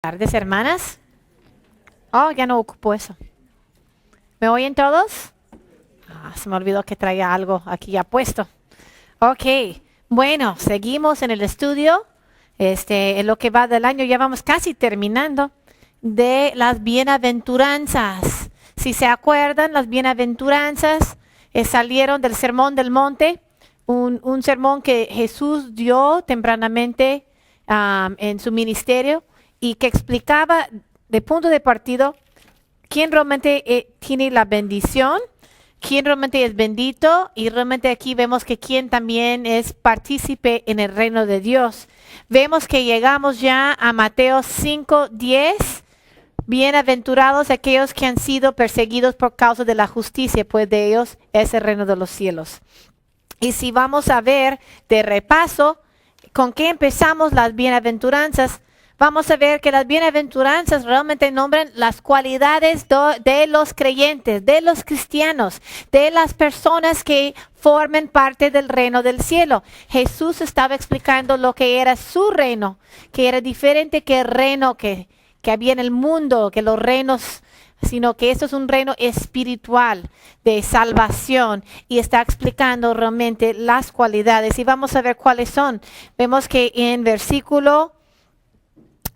Tardes, hermanas. Oh, ya no ocupo eso. ¿Me oyen todos? Se me olvidó que traía algo aquí ya puesto. Ok, bueno, seguimos en el estudio. En lo que va del año, ya vamos casi terminando, de las bienaventuranzas. Si se acuerdan, las bienaventuranzas salieron del Sermón del Monte, un sermón que Jesús dio tempranamente en su ministerio y que explicaba de punto de partido quién realmente tiene la bendición, quién realmente es bendito, y realmente aquí vemos que quién también es partícipe en el reino de Dios. Vemos que llegamos ya a Mateo 5:10. Bienaventurados aquellos que han sido perseguidos por causa de la justicia, pues de ellos es el reino de los cielos. Y si vamos a ver de repaso con qué empezamos las bienaventuranzas, vamos a ver que las bienaventuranzas realmente nombran las cualidades de los creyentes, de los cristianos, de las personas que formen parte del reino del cielo. Jesús estaba explicando lo que era su reino, que era diferente que el reino que había en el mundo, que los reinos, sino que esto es un reino espiritual de salvación, y está explicando realmente las cualidades. Y vamos a ver cuáles son. Vemos que en versículo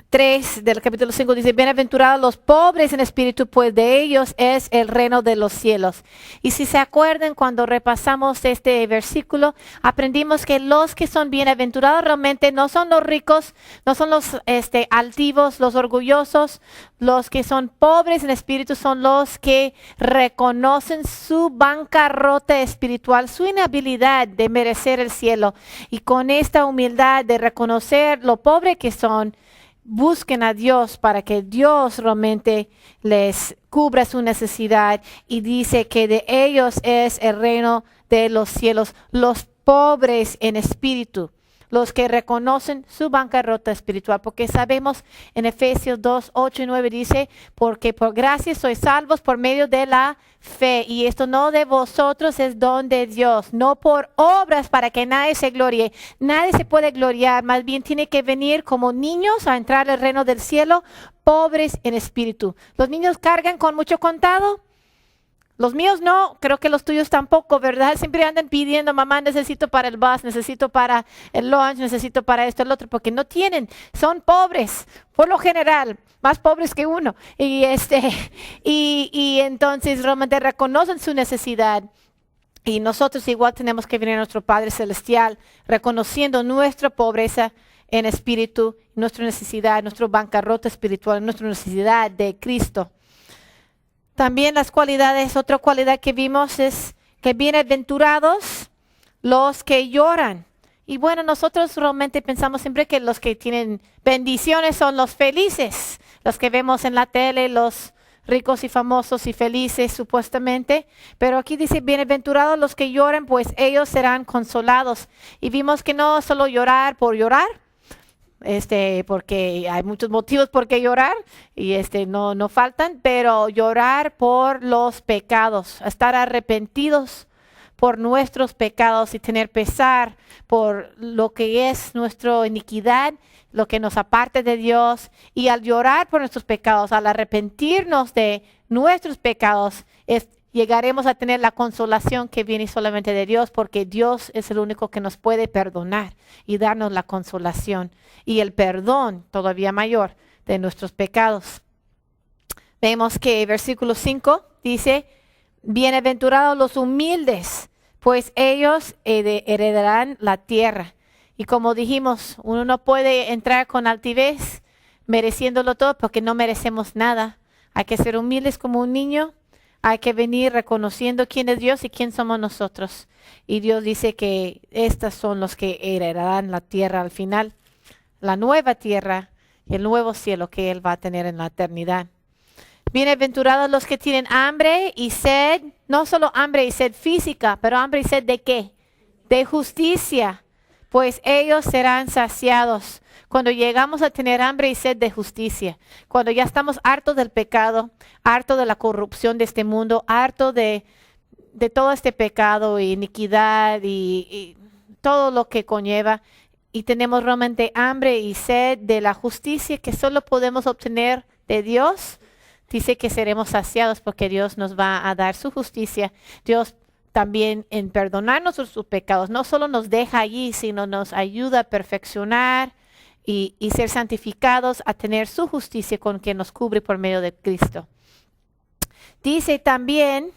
3 del capítulo 5 dice: bienaventurados los pobres en espíritu, pues de ellos es el reino de los cielos. Y si se acuerdan, cuando repasamos este versículo, aprendimos que los que son bienaventurados realmente no son los ricos, no son los altivos, los orgullosos. Los que son pobres en espíritu son los que reconocen su bancarrota espiritual, su inhabilidad de merecer el cielo, y con esta humildad de reconocer lo pobre que son, busquen a Dios para que Dios realmente les cubra su necesidad, y dice que de ellos es el reino de los cielos. Los pobres en espíritu, los que reconocen su bancarrota espiritual, porque sabemos en Efesios 2:8-9 dice: porque por gracia sois salvos por medio de la fe, y esto no de vosotros, es don de Dios, no por obras, para que nadie se glorie. Nadie se puede gloriar, más bien tiene que venir como niños a entrar al reino del cielo, pobres en espíritu. Los niños cargan con mucho contado. Los míos no, creo que los tuyos tampoco, ¿verdad? Siempre andan pidiendo: mamá, necesito para el bus, necesito para el lunch, necesito para esto, el otro, porque no tienen, son pobres, por lo general, más pobres que uno. Y entonces realmente reconocen su necesidad. Y nosotros igual tenemos que venir a nuestro Padre Celestial reconociendo nuestra pobreza en espíritu, nuestra necesidad, nuestra bancarrota espiritual, nuestra necesidad de Cristo. También las cualidades, otra cualidad que vimos es que bienaventurados los que lloran. Y bueno, nosotros realmente pensamos siempre que los que tienen bendiciones son los felices, los que vemos en la tele, los ricos y famosos y felices supuestamente. Pero aquí dice: bienaventurados los que lloran, pues ellos serán consolados. Y vimos que no solo llorar por llorar, porque hay muchos motivos por qué llorar, y no faltan, pero llorar por los pecados, estar arrepentidos por nuestros pecados y tener pesar por lo que es nuestra iniquidad, lo que nos aparte de Dios. Y al llorar por nuestros pecados, al arrepentirnos de nuestros pecados, llegaremos a tener la consolación que viene solamente de Dios, porque Dios es el único que nos puede perdonar y darnos la consolación y el perdón todavía mayor de nuestros pecados. Vemos que versículo 5 dice: bienaventurados los humildes, pues ellos heredarán la tierra. Y como dijimos, uno no puede entrar con altivez mereciéndolo todo, porque no merecemos nada. Hay que ser humildes como un niño. Hay que venir reconociendo quién es Dios y quién somos nosotros. Y Dios dice que estos son los que heredarán la tierra al final, la nueva tierra y el nuevo cielo que Él va a tener en la eternidad. Bienaventurados los que tienen hambre y sed, no solo hambre y sed física, pero hambre y sed ¿de qué? De justicia, pues ellos serán saciados. Cuando llegamos a tener hambre y sed de justicia, cuando ya estamos hartos del pecado, hartos de la corrupción de este mundo, hartos de todo este pecado, iniquidad y todo lo que conlleva, y tenemos realmente hambre y sed de la justicia que solo podemos obtener de Dios, dice que seremos saciados porque Dios nos va a dar su justicia. Dios también en perdonarnos sus pecados, no solo nos deja allí, sino nos ayuda a perfeccionar y ser santificados, a tener su justicia con que nos cubre por medio de Cristo. Dice también,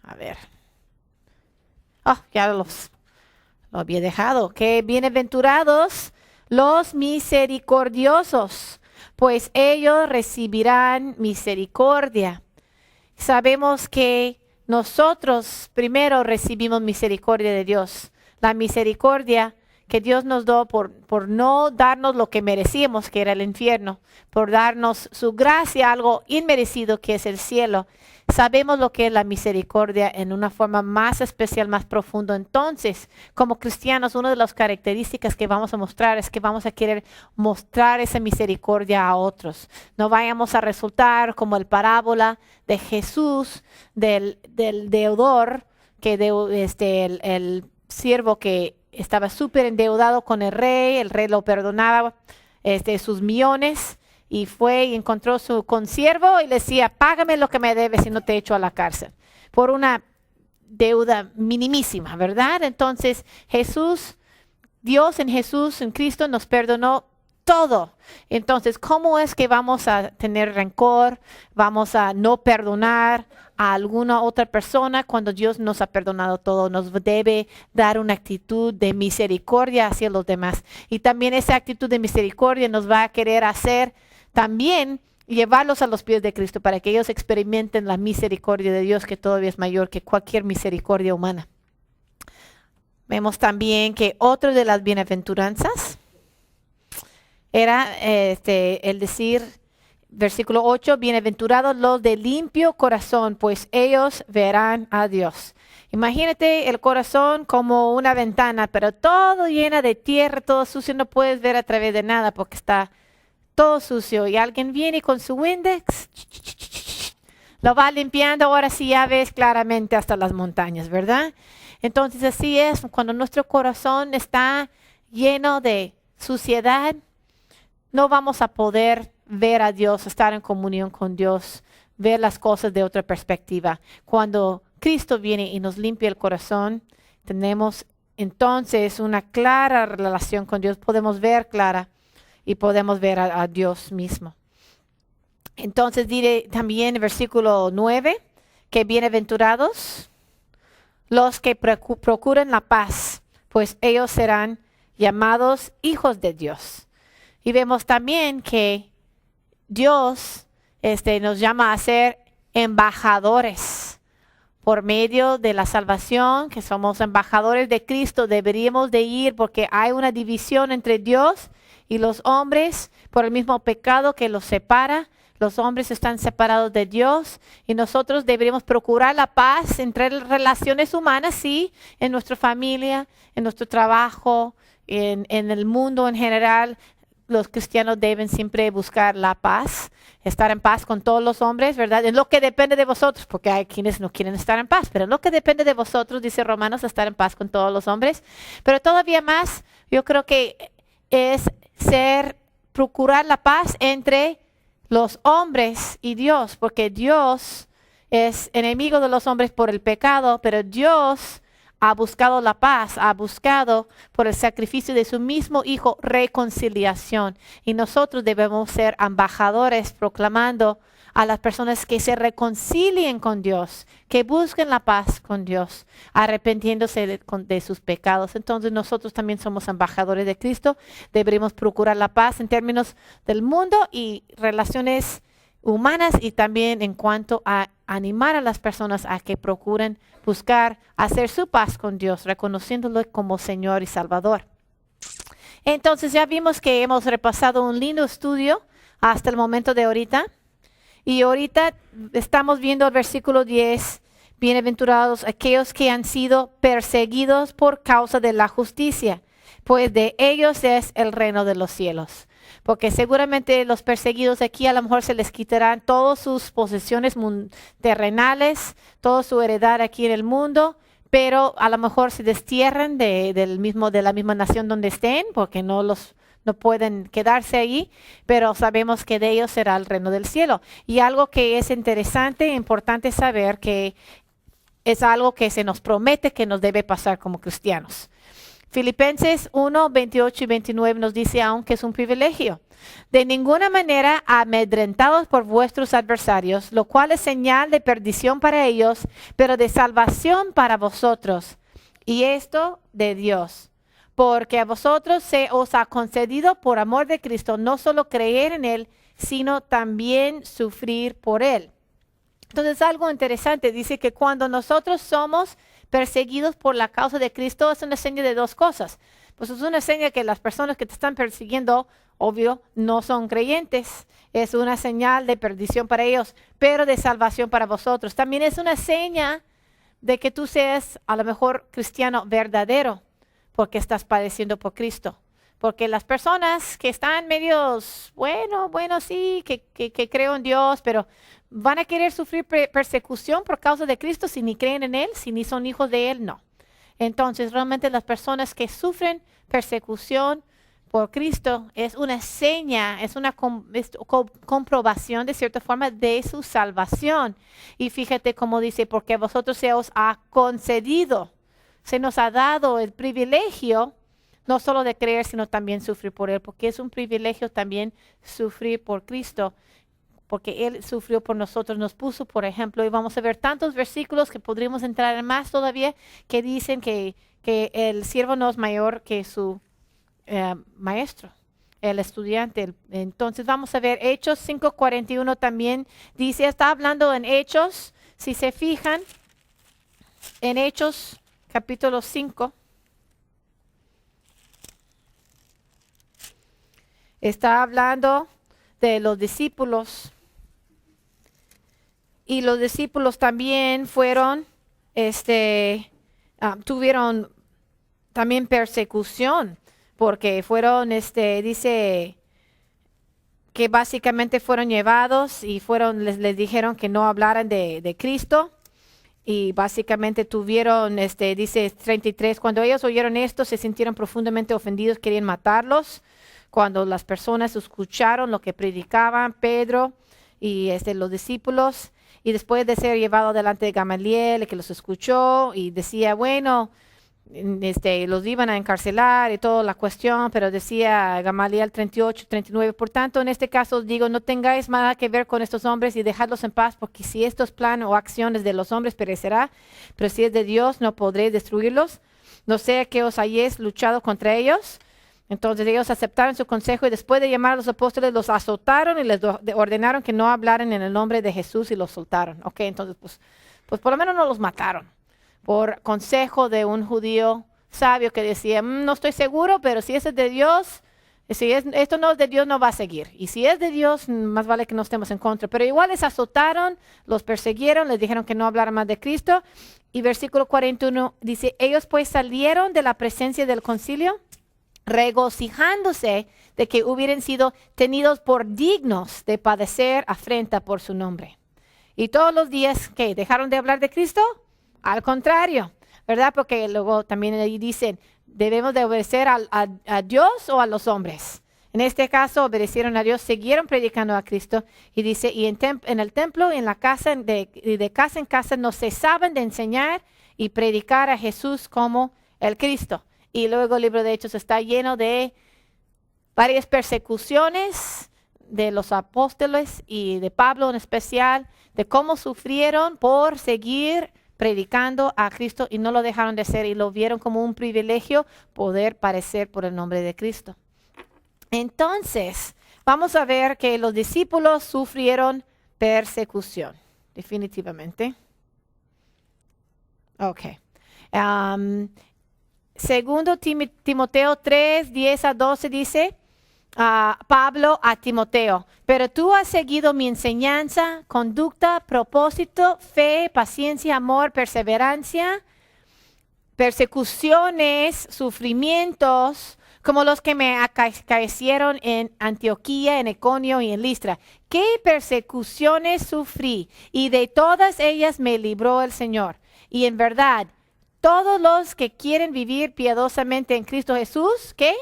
a ver, ya lo había dejado, que bienaventurados los misericordiosos, pues ellos recibirán misericordia. Sabemos que nosotros primero recibimos misericordia de Dios. La misericordia que Dios nos dio por no darnos lo que merecíamos, que era el infierno, por darnos su gracia, algo inmerecido que es el cielo. Sabemos lo que es la misericordia en una forma más especial, más profunda. Entonces, como cristianos, una de las características que vamos a mostrar es que vamos a querer mostrar esa misericordia a otros. No vayamos a resultar como el parábola de Jesús, del deudor, que el siervo que estaba súper endeudado con el rey lo perdonaba sus millones. Y fue y encontró su consiervo y le decía, págame lo que me debes si no te echo a la cárcel. Por una deuda minimísima, ¿verdad? Entonces Dios en Jesús, en Cristo, nos perdonó todo. Entonces, ¿cómo es que vamos a tener rencor? Vamos a no perdonar a alguna otra persona cuando Dios nos ha perdonado todo. Nos debe dar una actitud de misericordia hacia los demás. Y también esa actitud de misericordia nos va a querer hacer también llevarlos a los pies de Cristo para que ellos experimenten la misericordia de Dios, que todavía es mayor que cualquier misericordia humana. Vemos también que otra de las bienaventuranzas era el decir, versículo 8, bienaventurados los de limpio corazón, pues ellos verán a Dios. Imagínate el corazón como una ventana, pero todo llena de tierra, todo sucio, no puedes ver a través de nada porque está todo sucio, y alguien viene con su Windex, lo va limpiando, ahora sí ya ves claramente hasta las montañas, ¿verdad? Entonces así es, cuando nuestro corazón está lleno de suciedad, no vamos a poder ver a Dios, estar en comunión con Dios, ver las cosas de otra perspectiva. Cuando Cristo viene y nos limpia el corazón, tenemos entonces una clara relación con Dios, podemos ver clara. Y podemos ver a Dios mismo. Entonces diré también en versículo 9, que bienaventurados los que procuran la paz, pues ellos serán llamados hijos de Dios. Y vemos también que Dios nos llama a ser embajadores. Por medio de la salvación, que somos embajadores de Cristo, deberíamos de ir porque hay una división entre Dios y los hombres por el mismo pecado que los separa. Los hombres están separados de Dios y nosotros deberíamos procurar la paz entre relaciones humanas, sí, en nuestra familia, en nuestro trabajo, en el mundo en general. Los cristianos deben siempre buscar la paz, estar en paz con todos los hombres, ¿verdad? En lo que depende de vosotros, porque hay quienes no quieren estar en paz, pero en lo que depende de vosotros, dice Romanos, estar en paz con todos los hombres. Pero todavía más, yo creo que es procurar la paz entre los hombres y Dios, porque Dios es enemigo de los hombres por el pecado, pero Dios ha buscado la paz, ha buscado por el sacrificio de su mismo Hijo reconciliación. Y nosotros debemos ser embajadores proclamando a las personas que se reconcilien con Dios, que busquen la paz con Dios, arrepintiéndose de sus pecados. Entonces nosotros también somos embajadores de Cristo, deberíamos procurar la paz en términos del mundo y relaciones humanas, y también en cuanto a animar a las personas a que procuren buscar hacer su paz con Dios, reconociéndolo como Señor y Salvador. Entonces ya vimos que hemos repasado un lindo estudio hasta el momento de ahorita. Y ahorita estamos viendo el versículo 10, bienaventurados aquellos que han sido perseguidos por causa de la justicia, pues de ellos es el reino de los cielos. Porque seguramente los perseguidos aquí a lo mejor se les quitarán todas sus posesiones terrenales, toda su heredad aquí en el mundo, pero a lo mejor se destierran de la misma nación donde estén, porque no pueden quedarse ahí, pero sabemos que de ellos será el reino del cielo. Y algo que es interesante e importante saber que es algo que se nos promete que nos debe pasar como cristianos. Filipenses 1, 28 y 29 nos dice aún que es un privilegio. De ninguna manera amedrentados por vuestros adversarios, lo cual es señal de perdición para ellos, pero de salvación para vosotros. Y esto de Dios. Porque a vosotros se os ha concedido por amor de Cristo no solo creer en Él, sino también sufrir por Él. Entonces algo interesante, dice que cuando nosotros somos perseguidos por la causa de Cristo, es una seña de dos cosas. Pues es una seña que las personas que te están persiguiendo, obvio, no son creyentes. Es una señal de perdición para ellos, pero de salvación para vosotros. También es una seña de que tú seas a lo mejor cristiano verdadero, porque estás padeciendo por Cristo. Porque las personas que están medios, bueno, sí, que creo en Dios, pero van a querer sufrir persecución por causa de Cristo si ni creen en Él, si ni son hijos de Él, no. Entonces, realmente las personas que sufren persecución por Cristo es una seña, es una comprobación de cierta forma de su salvación. Y fíjate cómo dice, porque a vosotros se os ha concedido, se nos ha dado el privilegio no solo de creer, sino también sufrir por Él, porque es un privilegio también sufrir por Cristo, porque Él sufrió por nosotros, nos puso, por ejemplo, y vamos a ver tantos versículos que podríamos entrar en más todavía, que dicen que el siervo no es mayor que su maestro, el estudiante. Entonces vamos a ver Hechos 5:41 también dice, está hablando en Hechos, si se fijan, en Hechos capítulo 5. Está hablando de los discípulos. Y los discípulos también fueron, tuvieron también persecución, porque fueron, dice que básicamente fueron llevados y les dijeron que no hablaran de Cristo. Y básicamente tuvieron, dice 33, cuando ellos oyeron esto, se sintieron profundamente ofendidos, querían matarlos. Cuando las personas escucharon lo que predicaban Pedro y los discípulos, y después de ser llevado delante de Gamaliel, que los escuchó y decía, bueno, los iban a encarcelar y toda la cuestión, pero decía Gamaliel 38, 39, por tanto, en este caso os digo, no tengáis nada que ver con estos hombres y dejadlos en paz, porque si estos planes o acciones de los hombres perecerá, pero si es de Dios, no podréis destruirlos, no sea que os hayáis luchado contra ellos. Entonces ellos aceptaron su consejo y después de llamar a los apóstoles los azotaron y les ordenaron que no hablaran en el nombre de Jesús y los soltaron. Ok, entonces pues por lo menos no los mataron. Por consejo de un judío sabio que decía, no estoy seguro, pero si es de Dios, esto no es de Dios, no va a seguir. Y si es de Dios, más vale que no estemos en contra. Pero igual les azotaron, los persiguieron, les dijeron que no hablaran más de Cristo. Y versículo 41 dice, ellos pues salieron de la presencia del concilio, regocijándose de que hubieran sido tenidos por dignos de padecer afrenta por su nombre. Y todos los días, ¿qué? ¿Dejaron de hablar de Cristo? Al contrario, ¿verdad? Porque luego también ahí dicen, ¿debemos de obedecer a Dios o a los hombres? En este caso, obedecieron a Dios, siguieron predicando a Cristo. Y dice, y en el templo y en la casa, de casa en casa, no cesaban de enseñar y predicar a Jesús como el Cristo. Y luego el libro de Hechos está lleno de varias persecuciones de los apóstoles y de Pablo en especial, de cómo sufrieron por seguir predicando a Cristo y no lo dejaron de hacer y lo vieron como un privilegio poder padecer por el nombre de Cristo. Entonces, vamos a ver que los discípulos sufrieron persecución, definitivamente. Ok. Segundo Timoteo 3, 10 a 12 dice, Pablo a Timoteo, pero tú has seguido mi enseñanza, conducta, propósito, fe, paciencia, amor, perseverancia, persecuciones, sufrimientos, como los que me acaecieron en Antioquía, en Iconio y en Listra. ¿Qué persecuciones sufrí? Y de todas ellas me libró el Señor. Y en verdad, todos los que quieren vivir piadosamente en Cristo Jesús, ¿qué?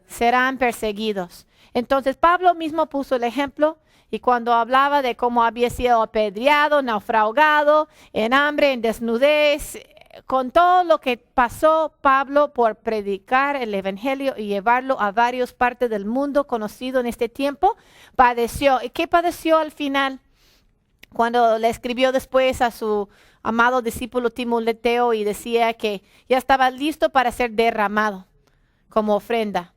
Serán perseguidos. Entonces Pablo mismo puso el ejemplo y cuando hablaba de cómo había sido apedreado, naufragado, en hambre, en desnudez, con todo lo que pasó Pablo por predicar el evangelio y llevarlo a varias partes del mundo conocido en este tiempo, padeció. ¿Y qué padeció al final? Cuando le escribió después a su amado discípulo Timoteo y decía que ya estaba listo para ser derramado como ofrenda.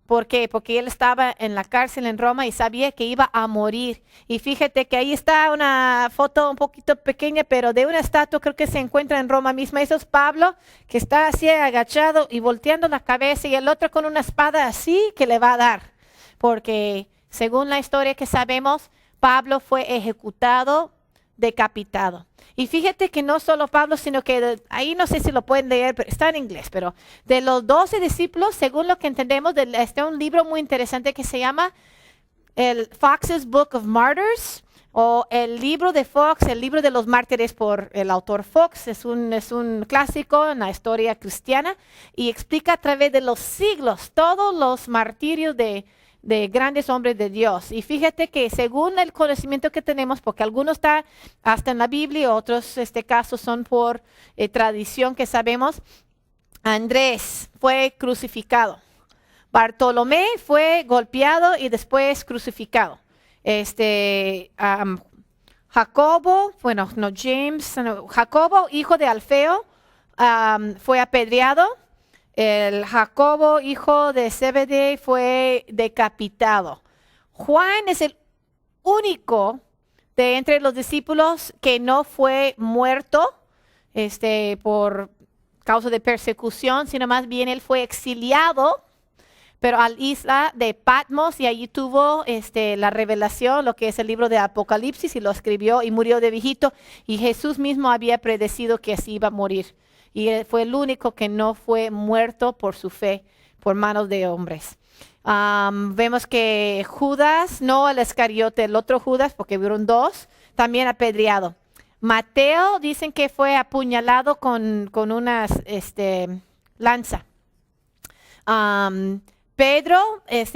¿Por qué? Porque él estaba en la cárcel en Roma y sabía que iba a morir. Y fíjate que ahí está una foto un poquito pequeña, pero de una estatua, creo que se encuentra en Roma misma. Eso es Pablo, que está así agachado y volteando la cabeza, y el otro con una espada así que le va a dar. Porque según la historia que sabemos, Pablo fue ejecutado, decapitado. Y fíjate que no solo Pablo, sino que ahí no sé si lo pueden leer, pero está en inglés, pero de los 12 discípulos, según lo que entendemos, está un libro muy interesante que se llama el Fox's Book of Martyrs, o el libro de Fox, el libro de los mártires por el autor Fox. Es un clásico en la historia cristiana y explica a través de los siglos todos los martirios de grandes hombres de Dios. Y fíjate que según el conocimiento que tenemos, porque algunos está hasta en la Biblia, otros casos son por tradición que sabemos, Andrés fue crucificado. Bartolomé fue golpeado y después crucificado. Jacobo, Jacobo, hijo de Alfeo, fue apedreado. El Jacobo, hijo de Zebedeo, fue decapitado. Juan es el único de entre los discípulos que no fue muerto por causa de persecución, sino más bien él fue exiliado, pero a la isla de Patmos, y allí tuvo la revelación, lo que es el libro de Apocalipsis, y lo escribió y murió de viejito, y Jesús mismo había predecido que así iba a morir. Y él fue el único que no fue muerto por su fe, por manos de hombres. Vemos que Judas, no el Iscariote, el otro Judas, porque hubieron dos, también apedreado. Mateo dicen que fue apuñalado con una lanza. Pedro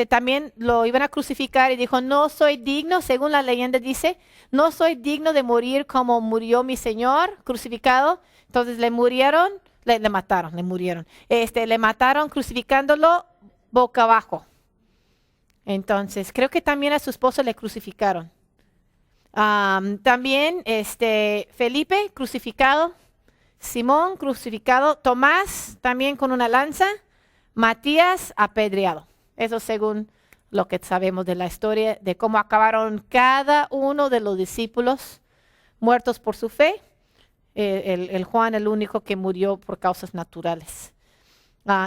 también lo iban a crucificar y dijo, no soy digno, según la leyenda dice, no soy digno de morir como murió mi Señor crucificado. Entonces le murieron, le mataron, le mataron crucificándolo boca abajo. Entonces creo que también a su esposo le crucificaron. También Felipe crucificado, Simón crucificado, Tomás también con una lanza, Matías apedreado. Eso según lo que sabemos de la historia, de cómo acabaron cada uno de los discípulos muertos por su fe. El Juan, el único que murió por causas naturales.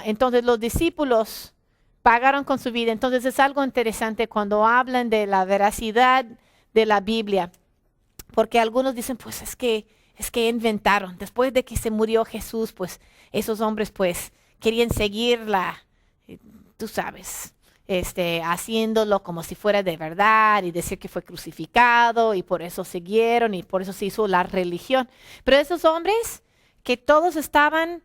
Entonces los discípulos pagaron con su vida. Entonces es algo interesante cuando hablan de la veracidad de la Biblia, porque algunos dicen, pues es que inventaron. Después de que se murió Jesús, pues esos hombres pues querían seguirla, tú sabes, haciéndolo como si fuera de verdad y decir que fue crucificado, y por eso siguieron y por eso se hizo la religión. Pero esos hombres que todos estaban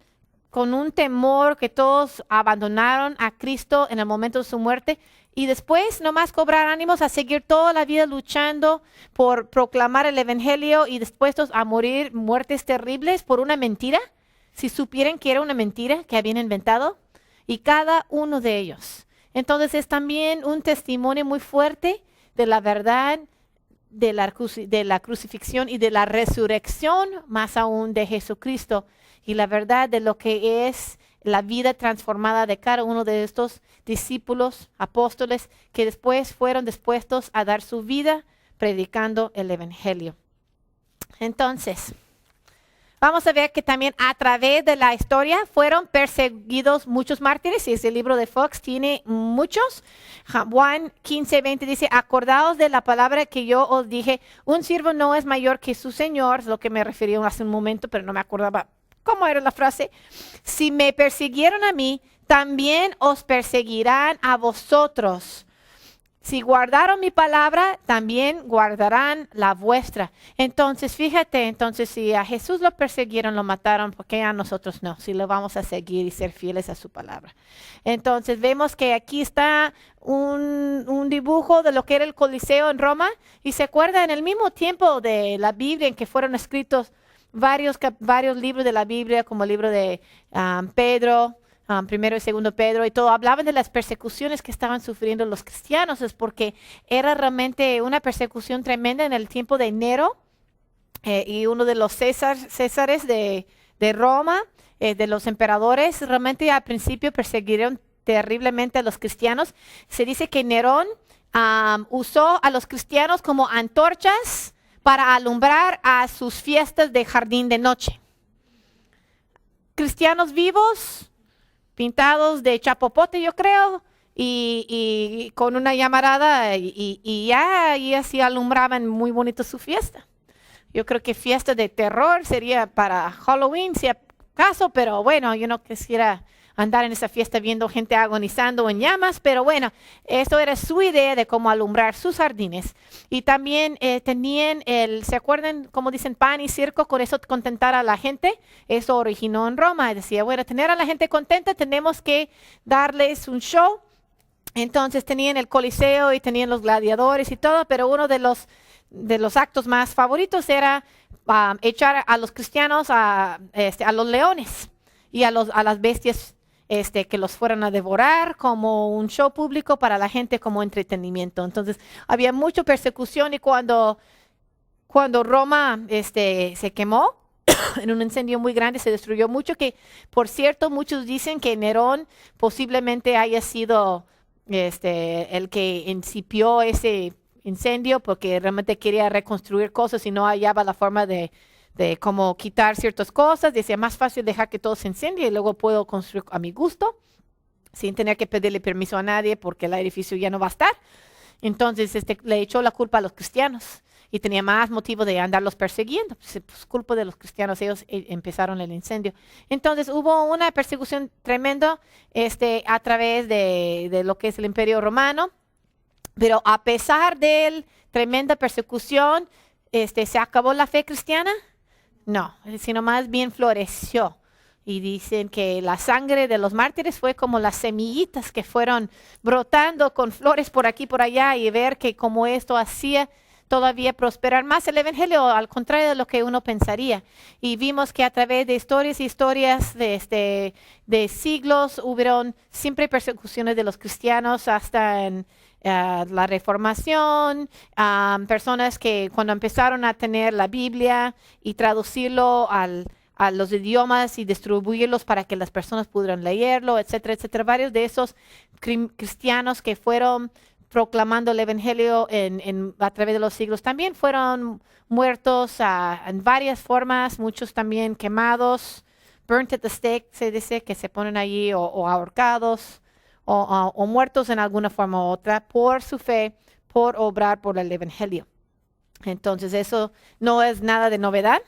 con un temor, que todos abandonaron a Cristo en el momento de su muerte y después nomás cobrar ánimos a seguir toda la vida luchando por proclamar el evangelio y dispuestos a morir muertes terribles por una mentira, si supieran que era una mentira que habían inventado, y cada uno de ellos. Entonces es también un testimonio muy fuerte de la verdad de la crucifixión y de la resurrección, más aún de Jesucristo, y la verdad de lo que es la vida transformada de cada uno de estos discípulos, apóstoles, que después fueron dispuestos a dar su vida predicando el evangelio. Entonces, vamos a ver que también a través de la historia fueron perseguidos muchos mártires, y ese libro de Fox tiene muchos. Juan 15:20 dice, acordaos de la palabra que yo os dije, un siervo no es mayor que su señor, es lo que me referí hace un momento, pero no me acordaba cómo era la frase. Si me persiguieron a mí, también os perseguirán a vosotros. Si guardaron mi palabra, también guardarán la vuestra. Entonces, fíjate, entonces si a Jesús lo persiguieron, lo mataron, ¿por qué a nosotros no? Si lo vamos a seguir y ser fieles a su palabra. Entonces, vemos que aquí está un dibujo de lo que era el Coliseo en Roma. Y se acuerda, en el mismo tiempo de la Biblia en que fueron escritos varios libros de la Biblia, como el libro de Pedro, primero y segundo Pedro y todo, hablaban de las persecuciones que estaban sufriendo los cristianos, es porque era realmente una persecución tremenda en el tiempo de Nero y uno de los Césares de Roma, de los emperadores, realmente al principio persiguieron terriblemente a los cristianos. Se dice que Nerón usó a los cristianos como antorchas para alumbrar a sus fiestas de jardín de noche. Cristianos vivos, pintados de chapopote, yo creo, y con una llamarada, y así alumbraban muy bonito su fiesta. Yo creo que fiesta de terror sería para Halloween, si acaso, pero bueno, yo no quisiera andar en esa fiesta viendo gente agonizando en llamas, pero bueno, esto era su idea de cómo alumbrar sus jardines. Y también tenían ¿se acuerdan cómo dicen pan y circo? Con eso contentar a la gente. Eso originó en Roma. Decía, bueno, tener a la gente contenta, tenemos que darles un show. Entonces tenían el Coliseo y tenían los gladiadores y todo, pero uno de los actos más favoritos era echar a los cristianos a los leones y a las bestias que los fueran a devorar como un show público para la gente, como entretenimiento. Entonces había mucha persecución, y cuando Roma se quemó en un incendio muy grande, se destruyó mucho, que por cierto muchos dicen que Nerón posiblemente haya sido el que incipió ese incendio, porque realmente quería reconstruir cosas y no hallaba la forma de cómo quitar ciertas cosas. Decía, más fácil dejar que todo se incendie y luego puedo construir a mi gusto, sin tener que pedirle permiso a nadie porque el edificio ya no va a estar. Entonces le echó la culpa a los cristianos y tenía más motivo de andarlos persiguiendo. Pues culpa de los cristianos, ellos empezaron el incendio. Entonces hubo una persecución tremenda a través de lo que es el Imperio Romano, pero a pesar de la tremenda persecución, ¿se acabó la fe cristiana? No, sino más bien floreció. Y dicen que la sangre de los mártires fue como las semillitas que fueron brotando con flores por aquí y por allá, y ver que como esto hacía todavía prosperar más el evangelio, al contrario de lo que uno pensaría. Y vimos que a través de historias y historias de siglos hubieron siempre persecuciones de los cristianos hasta en la Reformación, personas que cuando empezaron a tener la Biblia y traducirlo a los idiomas y distribuirlos para que las personas pudieran leerlo, etcétera, etcétera. Varios de esos cristianos que fueron proclamando el evangelio a través de los siglos también fueron muertos en varias formas, muchos también quemados, burnt at the stake, se dice, que se ponen allí, o ahorcados, o muertos en alguna forma u otra por su fe, por obrar por el evangelio. Entonces eso no es nada de novedad.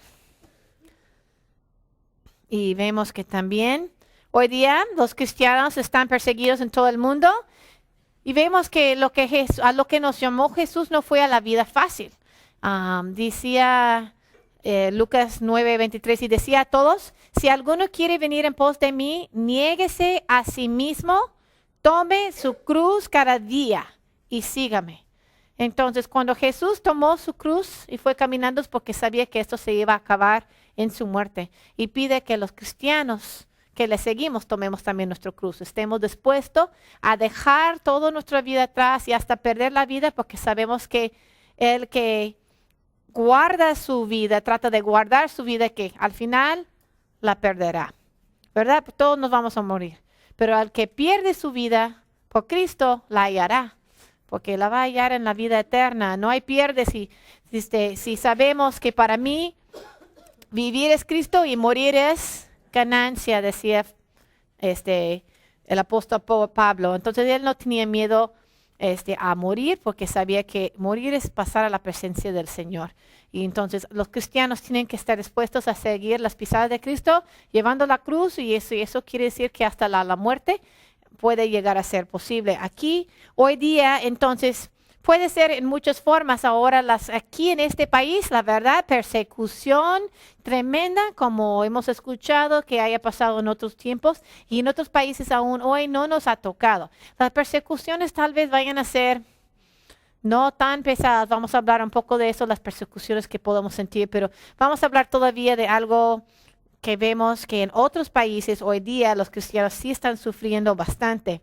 Y vemos que también hoy día los cristianos están perseguidos en todo el mundo. Y vemos que a lo que nos llamó Jesús no fue a la vida fácil. Decía Lucas 9:23, y decía a todos, si alguno quiere venir en pos de mí, niéguese a sí mismo, tome su cruz cada día y sígame. Entonces, cuando Jesús tomó su cruz y fue caminando, es porque sabía que esto se iba a acabar en su muerte. Y pide que los cristianos que le seguimos tomemos también nuestra cruz. Estemos dispuestos a dejar toda nuestra vida atrás y hasta perder la vida, porque sabemos que el que guarda su vida, trata de guardar su vida, que al final la perderá. ¿Verdad? Todos nos vamos a morir. Pero al que pierde su vida por Cristo, la hallará, porque la va a hallar en la vida eterna. No hay pierde si sabemos que para mí vivir es Cristo y morir es ganancia, decía el apóstol Pablo. Entonces él no tenía miedo a morir, porque sabía que morir es pasar a la presencia del Señor. Y entonces los cristianos tienen que estar dispuestos a seguir las pisadas de Cristo, llevando la cruz, y eso quiere decir que hasta la muerte puede llegar a ser posible. Aquí, hoy día, entonces, puede ser en muchas formas. Ahora, aquí en este país, la verdad, persecución tremenda, como hemos escuchado que haya pasado en otros tiempos y en otros países aún hoy no nos ha tocado. Las persecuciones tal vez vayan a ser no tan pesadas. Vamos a hablar un poco de eso, las persecuciones que podemos sentir, pero vamos a hablar todavía de algo que vemos que en otros países hoy día los cristianos sí están sufriendo bastante.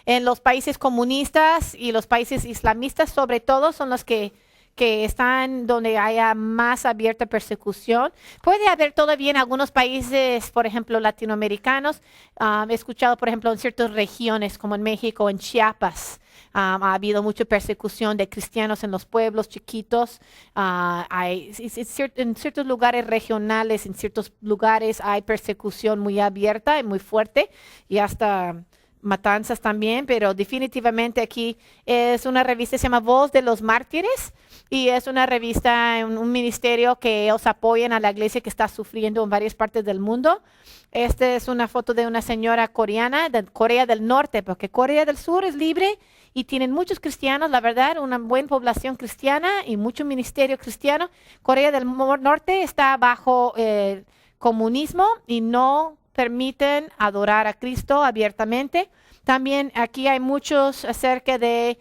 En los países comunistas y los países islamistas, sobre todo, son los que están donde haya más abierta persecución. Puede haber todavía en algunos países, por ejemplo, latinoamericanos. He escuchado, por ejemplo, en ciertas regiones como en México, en Chiapas, ha habido mucha persecución de cristianos en los pueblos chiquitos. En ciertos lugares regionales, en ciertos lugares hay persecución muy abierta y muy fuerte y hasta matanzas también, pero definitivamente aquí es una revista que se llama Voz de los Mártires y es una revista, un ministerio que ellos apoyan a la iglesia que está sufriendo en varias partes del mundo. Esta es una foto de una señora coreana de Corea del Norte, porque Corea del Sur es libre y tienen muchos cristianos, la verdad, una buena población cristiana y mucho ministerio cristiano. Corea del Norte está bajo comunismo y no permiten adorar a Cristo abiertamente. También aquí hay muchos acerca de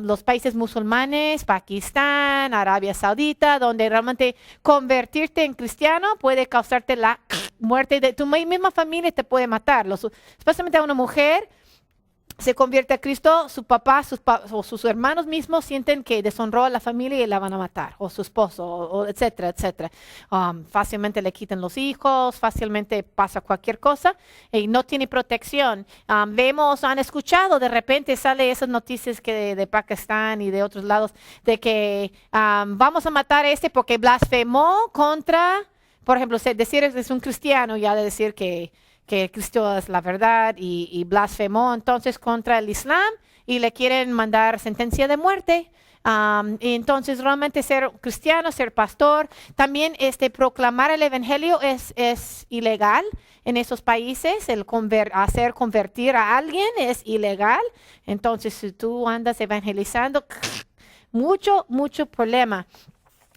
los países musulmanes, Pakistán, Arabia Saudita, donde realmente convertirte en cristiano puede causarte la muerte de tu misma familia, te puede matar. Especialmente a una mujer se convierte a Cristo, su papá o sus hermanos mismos sienten que deshonró a la familia y la van a matar, o su esposo, o etcétera, etcétera. Fácilmente le quitan los hijos, fácilmente pasa cualquier cosa y no tiene protección. Han escuchado, de repente sale esas noticias que de Pakistán y de otros lados, de que vamos a matar a este porque blasfemó contra, por ejemplo, decir que es un cristiano, ya de decir que Cristo es la verdad y blasfemó entonces contra el Islam y le quieren mandar sentencia de muerte. Y entonces realmente ser cristiano, ser pastor, también proclamar el evangelio es ilegal en esos países. Hacer convertir a alguien es ilegal. Entonces si tú andas evangelizando, mucho problema.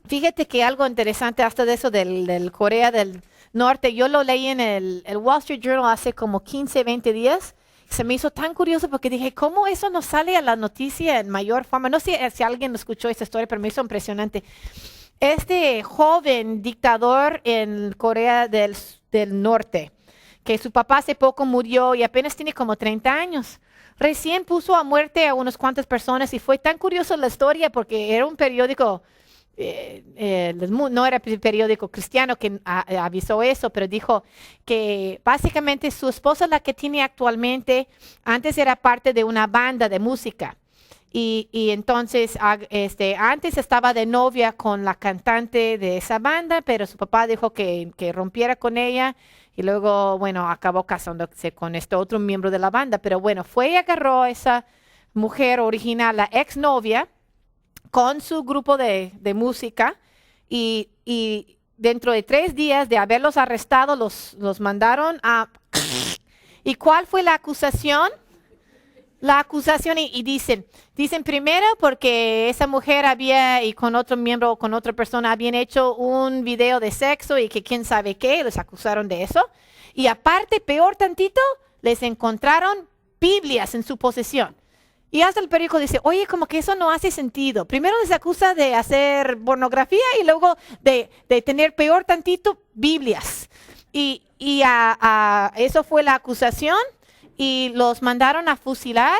Fíjate que algo interesante hasta de eso del Corea del Norte, yo lo leí en el Wall Street Journal hace como 15, 20 días. Se me hizo tan curioso porque dije, ¿cómo eso no sale a la noticia en mayor forma? No sé si alguien escuchó esta historia, pero me hizo impresionante. Este joven dictador en Corea del Norte, que su papá hace poco murió y apenas tiene como 30 años. Recién puso a muerte a unas cuantas personas y fue tan curioso la historia porque era un periódico. No era el periódico cristiano que avisó eso, pero dijo que básicamente su esposa, la que tiene actualmente, antes era parte de una banda de música. Y entonces antes estaba de novia con la cantante de esa banda, pero su papá dijo que rompiera con ella y luego, bueno, acabó casándose con este otro miembro de la banda. Pero bueno, fue y agarró a esa mujer original, la exnovia, con su grupo de música y dentro de 3 días de haberlos arrestado, los mandaron a... ¿Y cuál fue la acusación? La acusación y dicen primero porque esa mujer y con otro miembro, con otra persona habían hecho un video de sexo y que quién sabe qué, les acusaron de eso. Y aparte, peor tantito, les encontraron Biblias en su posesión. Y hasta el periódico dice, oye, como que eso no hace sentido. Primero les acusa de hacer pornografía y luego de tener peor tantito Biblias. Y eso fue la acusación y los mandaron a fusilar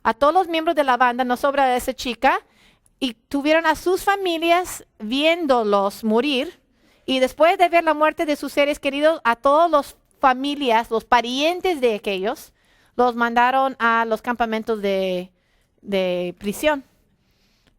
a todos los miembros de la banda, no sobra de esa chica, y tuvieron a sus familias viéndolos morir. Y después de ver la muerte de sus seres queridos, a todas las familias, los parientes de aquellos, los mandaron a los campamentos de prisión.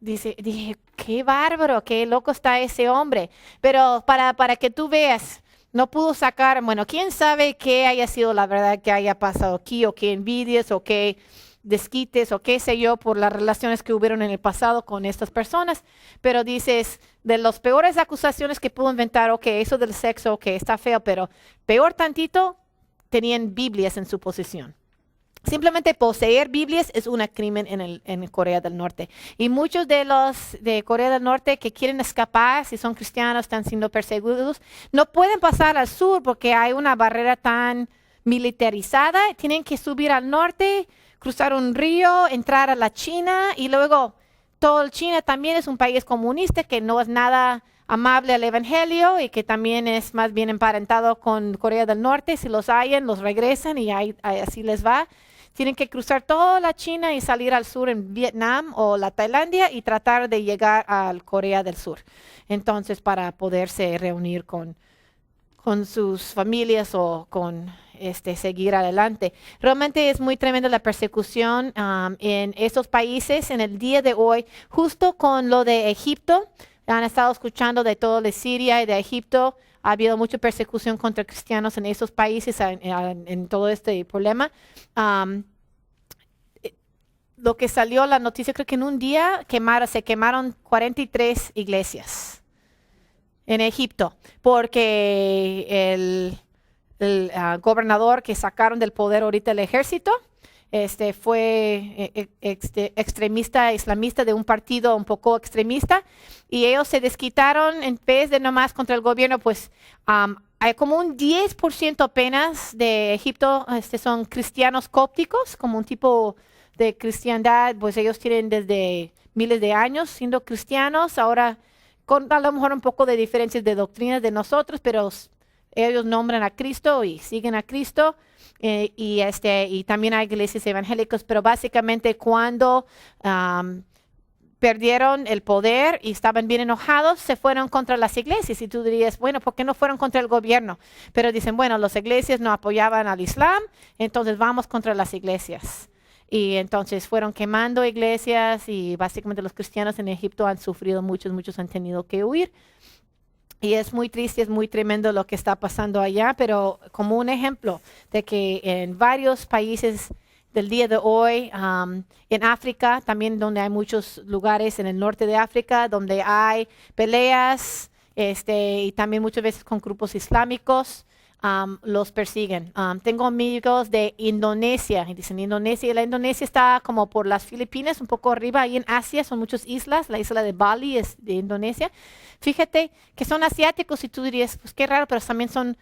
Dije, qué bárbaro, qué loco está ese hombre. Pero para que tú veas, no pudo sacar, bueno, quién sabe qué haya sido la verdad que haya pasado aquí, o qué envidias, o qué desquites, o qué sé yo, por las relaciones que hubieron en el pasado con estas personas. Pero dices, de las peores acusaciones que pudo inventar, ok, eso del sexo, ok, está feo, pero peor tantito, tenían Biblias en su posesión. Simplemente poseer Biblias es un crimen en Corea del Norte. Y muchos de los de Corea del Norte que quieren escapar, si son cristianos, están siendo perseguidos, no pueden pasar al sur porque hay una barrera tan militarizada. Tienen que subir al norte, cruzar un río, entrar a la China y luego todo China también es un país comunista que no es nada amable al evangelio y que también es más bien emparentado con Corea del Norte. Si los hallan, los regresan y así les va. Tienen que cruzar toda la China y salir al sur en Vietnam o la Tailandia y tratar de llegar a Corea del Sur. Entonces, para poderse reunir con sus familias o con seguir adelante. Realmente es muy tremenda la persecución en estos países en el día de hoy, justo con lo de Egipto. Han estado escuchando de todo de Siria y de Egipto. Ha habido mucha persecución contra cristianos en esos países en todo este problema. Lo que salió la noticia, creo que en un día se quemaron 43 iglesias en Egipto, porque el gobernador que sacaron del poder ahorita el ejército, fue extremista, islamista de un partido un poco extremista, y ellos se desquitaron en vez de nomás contra el gobierno, pues hay como un 10% apenas de Egipto son cristianos cópticos, como un tipo de cristiandad, pues ellos tienen desde miles de años siendo cristianos, ahora con a lo mejor un poco de diferencias de doctrinas de nosotros, pero ellos nombran a Cristo y siguen a Cristo. Y también hay iglesias evangélicas, pero básicamente cuando perdieron el poder y estaban bien enojados, se fueron contra las iglesias. Y tú dirías, bueno, ¿por qué no fueron contra el gobierno? Pero dicen, bueno, las iglesias no apoyaban al Islam, entonces vamos contra las iglesias. Y entonces fueron quemando iglesias y básicamente los cristianos en Egipto han sufrido, muchos han tenido que huir. Y es muy triste, es muy tremendo lo que está pasando allá, pero como un ejemplo de que en varios países del día de hoy, en África, también donde hay muchos lugares en el norte de África, donde hay peleas, y también muchas veces con grupos islámicos, los persiguen. Tengo amigos de Indonesia, y dicen Indonesia, y la Indonesia está como por las Filipinas, un poco arriba, ahí en Asia, son muchas islas, la isla de Bali es de Indonesia. Fíjate que son asiáticos y tú dirías, pues qué raro, pero también son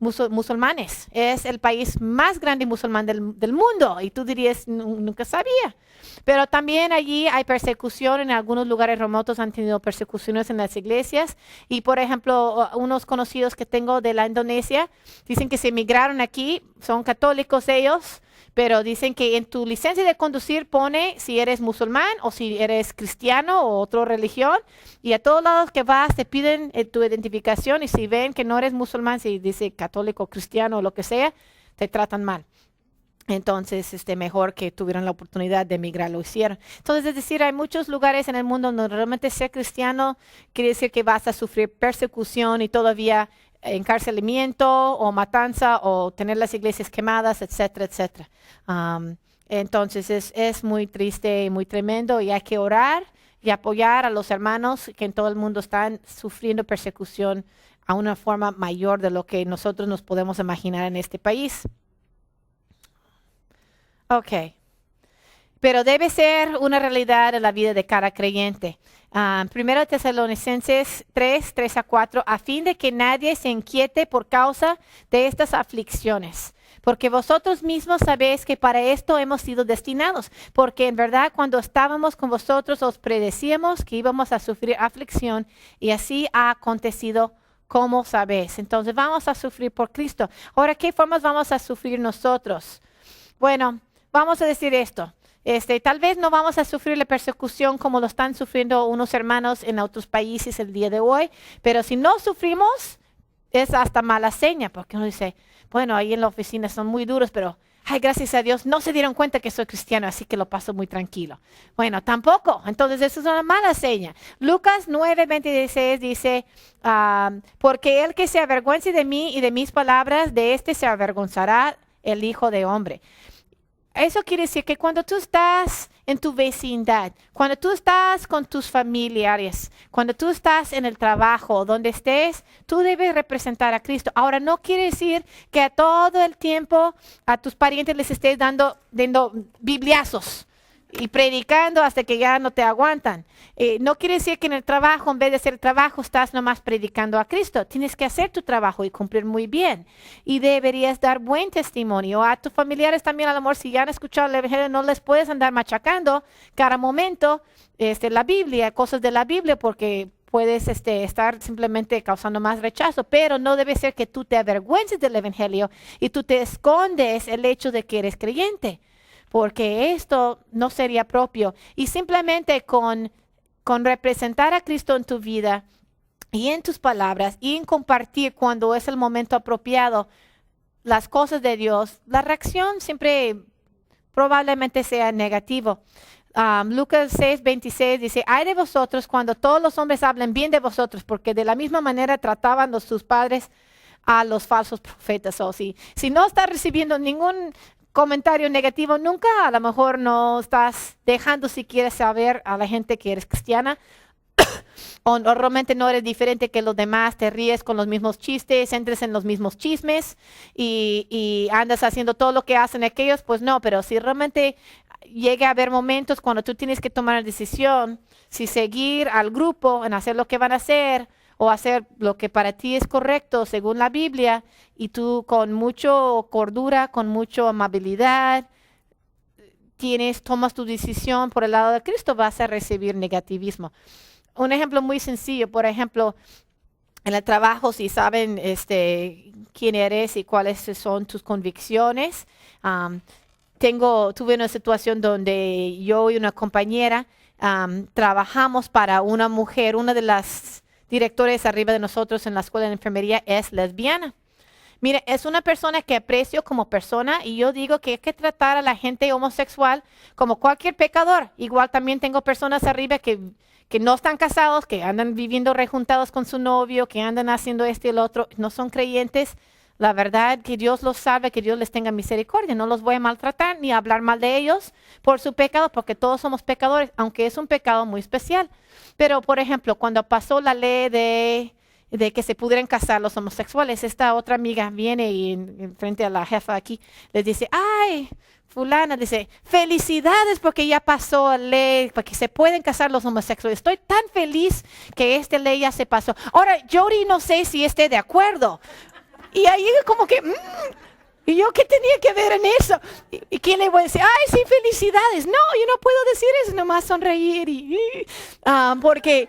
musulmanes. Es el país más grande musulmán del mundo y tú dirías, nunca sabía. Pero también allí hay persecución, en algunos lugares remotos han tenido persecuciones en las iglesias y por ejemplo, unos conocidos que tengo de la Indonesia dicen que se emigraron aquí, son católicos ellos, pero dicen que en tu licencia de conducir pone si eres musulmán o si eres cristiano o otra religión y a todos lados que vas te piden tu identificación y si ven que no eres musulmán, si dice católico, cristiano o lo que sea, te tratan mal. Entonces, mejor que tuvieran la oportunidad de emigrar, lo hicieron. Entonces, es decir, hay muchos lugares en el mundo donde realmente ser cristiano quiere decir que vas a sufrir persecución y todavía encarcelamiento o matanza o tener las iglesias quemadas, etcétera, etcétera. Entonces, es muy triste y muy tremendo y hay que orar y apoyar a los hermanos que en todo el mundo están sufriendo persecución a una forma mayor de lo que nosotros nos podemos imaginar en este país. Ok, pero debe ser una realidad en la vida de cada creyente. Primero Tesalonicenses 3:3-4, a fin de que nadie se inquiete por causa de estas aflicciones, porque vosotros mismos sabéis que para esto hemos sido destinados, porque en verdad cuando estábamos con vosotros os predecíamos que íbamos a sufrir aflicción y así ha acontecido como sabéis. Entonces vamos a sufrir por Cristo. Ahora, ¿qué formas vamos a sufrir nosotros? Bueno, vamos a decir esto, tal vez no vamos a sufrir la persecución como lo están sufriendo unos hermanos en otros países el día de hoy, pero si no sufrimos es hasta mala seña, porque uno dice, bueno, ahí en la oficina son muy duros, pero ay, gracias a Dios no se dieron cuenta que soy cristiano, así que lo paso muy tranquilo. Bueno, tampoco, entonces eso es una mala seña. Lucas 9:26 dice, porque el que se avergüence de mí y de mis palabras, de este se avergonzará el Hijo de Hombre. Eso quiere decir que cuando tú estás en tu vecindad, cuando tú estás con tus familiares, cuando tú estás en el trabajo, donde estés, tú debes representar a Cristo. Ahora, no quiere decir que a todo el tiempo a tus parientes les estés dando bibliazos y predicando hasta que ya no te aguantan. No quiere decir que en el trabajo, en vez de hacer el trabajo, estás nomás predicando a Cristo. Tienes que hacer tu trabajo y cumplir muy bien. Y deberías dar buen testimonio. A tus familiares también, a lo mejor, si ya han escuchado el Evangelio, no les puedes andar machacando cada momento la Biblia, cosas de la Biblia, porque puedes estar simplemente causando más rechazo. Pero no debe ser que tú te avergüences del Evangelio y tú te escondes el hecho de que eres creyente, porque esto no sería propio. Y simplemente con representar a Cristo en tu vida y en tus palabras y en compartir cuando es el momento apropiado las cosas de Dios, la reacción siempre probablemente sea negativo. Lucas 6:26 dice, ay de vosotros cuando todos los hombres hablen bien de vosotros, porque de la misma manera trataban sus padres a los falsos profetas. O si no estás recibiendo ningún comentario negativo, nunca, a lo mejor no estás dejando si quieres saber a la gente que eres cristiana o realmente no eres diferente que los demás, te ríes con los mismos chistes, entres en los mismos chismes y andas haciendo todo lo que hacen aquellos, pues no, pero si realmente llega a haber momentos cuando tú tienes que tomar una decisión, si seguir al grupo en hacer lo que van a hacer o hacer lo que para ti es correcto según la Biblia, y tú con mucha cordura, con mucha amabilidad, tomas tu decisión por el lado de Cristo, vas a recibir negativismo. Un ejemplo muy sencillo, por ejemplo, en el trabajo, si saben quién eres y cuáles son tus convicciones. Tuve una situación donde yo y una compañera trabajamos para una mujer, una de las directores arriba de nosotros en la escuela de enfermería es lesbiana. Mire, es una persona que aprecio como persona y yo digo que hay que tratar a la gente homosexual como cualquier pecador. Igual también tengo personas arriba que no están casados, que andan viviendo rejuntados con su novio, que andan haciendo esto y el otro, no son creyentes. La verdad, que Dios los salve, que Dios les tenga misericordia. No los voy a maltratar ni a hablar mal de ellos por su pecado, porque todos somos pecadores, aunque es un pecado muy especial. Pero, por ejemplo, cuando pasó la ley de que se pudieran casar los homosexuales, esta otra amiga viene y en frente a la jefa aquí les dice, ay, fulana, dice, felicidades porque ya pasó la ley, para que se pueden casar los homosexuales. Estoy tan feliz que esta ley ya se pasó. Ahora, Jody no sé si esté de acuerdo. Y ahí como que, ¿y yo qué tenía que ver en eso? ¿Y quién le voy a decir? Ay, sí, felicidades. No, yo no puedo decir eso, nomás sonreír. Porque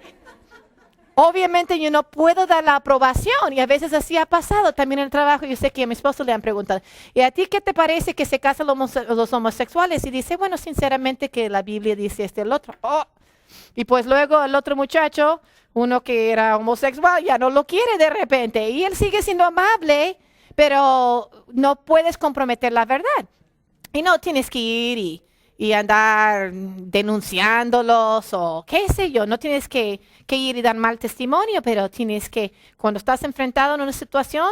obviamente yo no puedo dar la aprobación y a veces así ha pasado también en el trabajo. Yo sé que a mi esposo le han preguntado, ¿y a ti qué te parece que se casan los homosexuales? Y dice, bueno, sinceramente que la Biblia dice el otro. Oh. Y pues luego el otro muchacho, uno que era homosexual, ya no lo quiere de repente. Y él sigue siendo amable, pero no puedes comprometer la verdad. Y no tienes que ir y andar denunciándolos o qué sé yo. No tienes que ir y dar mal testimonio, pero tienes que, cuando estás enfrentado en una situación,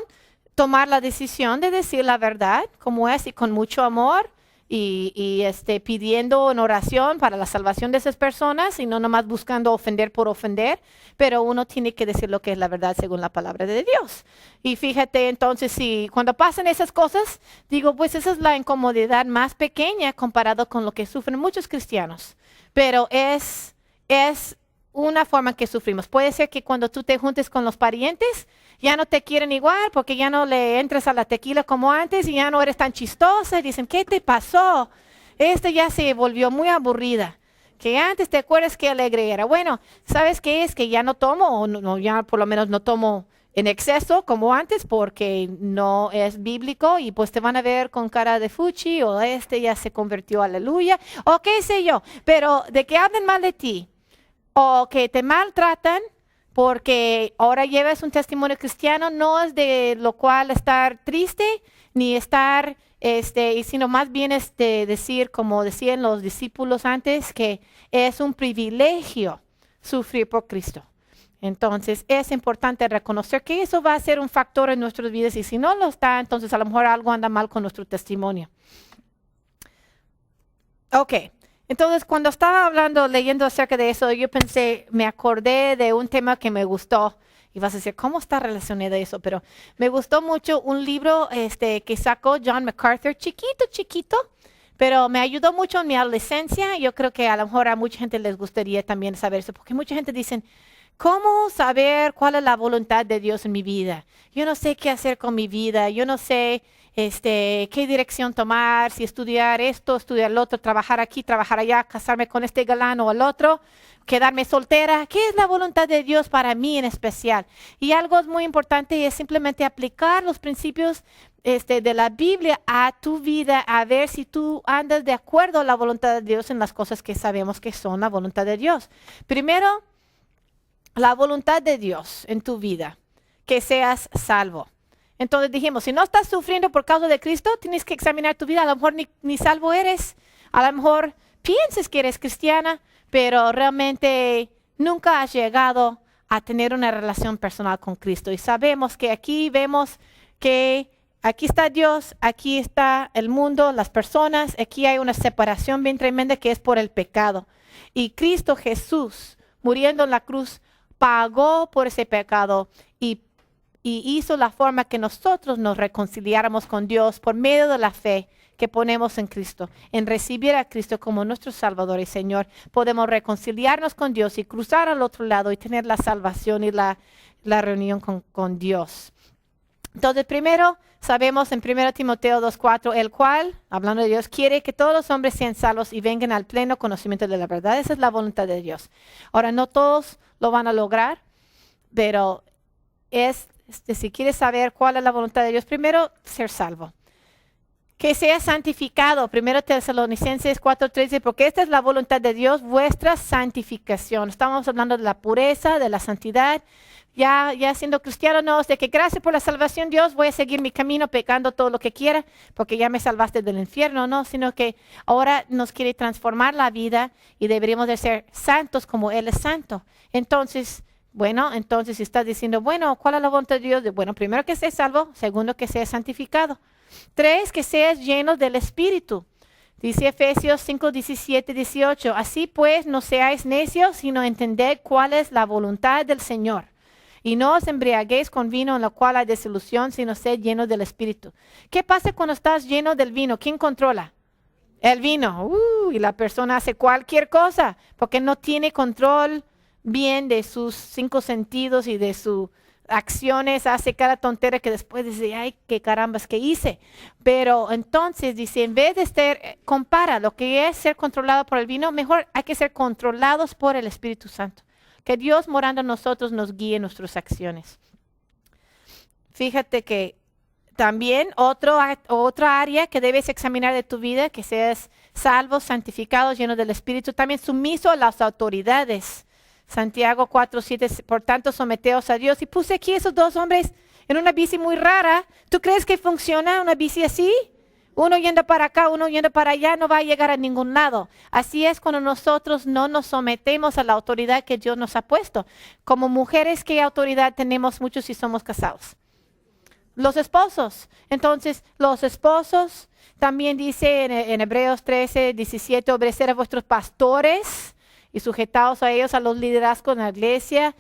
tomar la decisión de decir la verdad, como es, y con mucho amor. Y pidiendo en oración para la salvación de esas personas y no nomás buscando ofender por ofender, pero uno tiene que decir lo que es la verdad según la palabra de Dios. Y fíjate entonces, si cuando pasan esas cosas, digo, pues esa es la incomodidad más pequeña comparado con lo que sufren muchos cristianos, pero es una forma que sufrimos. Puede ser que cuando tú te juntes con los parientes, ya no te quieren igual porque ya no le entras a la tequila como antes y ya no eres tan chistosa y dicen, ¿qué te pasó? Ya se volvió muy aburrida. Que antes te acuerdas qué alegre era. Bueno, ¿sabes qué es? Que ya no tomo, o no, ya por lo menos no tomo en exceso como antes porque no es bíblico y pues te van a ver con cara de fuchi o ya se convirtió, aleluya, o qué sé yo. Pero de que hablen mal de ti o que te maltratan, porque ahora llevas un testimonio cristiano, no es de lo cual estar triste, ni estar, sino más bien decir, como decían los discípulos antes, que es un privilegio sufrir por Cristo. Entonces, es importante reconocer que eso va a ser un factor en nuestras vidas, y si no lo está, entonces a lo mejor algo anda mal con nuestro testimonio. Ok. Entonces, cuando estaba leyendo acerca de eso, yo pensé, me acordé de un tema que me gustó. Y vas a decir, ¿cómo está relacionado eso? Pero me gustó mucho un libro que sacó John MacArthur, chiquito, pero me ayudó mucho en mi adolescencia. Yo creo que a lo mejor a mucha gente les gustaría también saber eso, porque mucha gente dice, ¿cómo saber cuál es la voluntad de Dios en mi vida? Yo no sé qué hacer con mi vida, yo no sé qué dirección tomar, si estudiar esto, estudiar lo otro, trabajar aquí, trabajar allá, casarme con este galán o el otro, quedarme soltera. ¿Qué es la voluntad de Dios para mí en especial? Y algo muy importante es simplemente aplicar los principios de la Biblia a tu vida, a ver si tú andas de acuerdo a la voluntad de Dios en las cosas que sabemos que son la voluntad de Dios. Primero, la voluntad de Dios en tu vida, que seas salvo. Entonces dijimos, si no estás sufriendo por causa de Cristo, tienes que examinar tu vida. A lo mejor ni salvo eres, a lo mejor piensas que eres cristiana, pero realmente nunca has llegado a tener una relación personal con Cristo. Y sabemos que aquí vemos que aquí está Dios, aquí está el mundo, las personas, aquí hay una separación bien tremenda que es por el pecado. Y Cristo Jesús, muriendo en la cruz, pagó por ese pecado y hizo la forma que nosotros nos reconciliáramos con Dios por medio de la fe que ponemos en Cristo, en recibir a Cristo como nuestro Salvador y Señor. Podemos reconciliarnos con Dios y cruzar al otro lado y tener la salvación y la reunión con Dios. Entonces, primero sabemos en 1 Timoteo 2:4, el cual, hablando de Dios, quiere que todos los hombres sean salvos y vengan al pleno conocimiento de la verdad. Esa es la voluntad de Dios. Ahora, no todos lo van a lograr, pero si quieres saber cuál es la voluntad de Dios, primero, ser salvo. Que sea santificado. 1 Tesalonicenses 4:13, porque esta es la voluntad de Dios, vuestra santificación. Estamos hablando de la pureza, de la santidad. Ya siendo cristiano, no es de que gracias por la salvación, Dios, voy a seguir mi camino pecando todo lo que quiera, porque ya me salvaste del infierno, no, sino que ahora nos quiere transformar la vida y deberíamos de ser santos como Él es santo. Entonces, si estás diciendo, ¿cuál es la voluntad de Dios? Bueno, primero que seas salvo, segundo que seas santificado. 3, que seas lleno del Espíritu. Dice Efesios 5:17-18, así pues no seáis necios, sino entended cuál es la voluntad del Señor. Y no os embriaguéis con vino en lo cual hay disolución, sino sed llenos del Espíritu. ¿Qué pasa cuando estás lleno del vino? ¿Quién controla? El vino. Y la persona hace cualquier cosa porque no tiene control bien de sus 5 sentidos y de sus acciones, hace cada tontera que después dice, ay, qué carambas que hice. Pero entonces dice, en vez de compara lo que es ser controlado por el vino, mejor hay que ser controlados por el Espíritu Santo. Que Dios morando en nosotros nos guíe en nuestras acciones. Fíjate que también otra área que debes examinar de tu vida, que seas salvo, santificado, lleno del Espíritu, también sumiso a las autoridades. Santiago 4:7, por tanto someteos a Dios. Y puse aquí esos 2 hombres en una bici muy rara. ¿Tú crees que funciona una bici así? Uno yendo para acá, uno yendo para allá, no va a llegar a ningún lado. Así es cuando nosotros no nos sometemos a la autoridad que Dios nos ha puesto. Como mujeres, ¿qué autoridad tenemos muchos si somos casados? Los esposos. Entonces, los esposos, también dice en Hebreos 13:17, obedecer a vuestros pastores y sujetaos a ellos, a los liderazgos en la iglesia.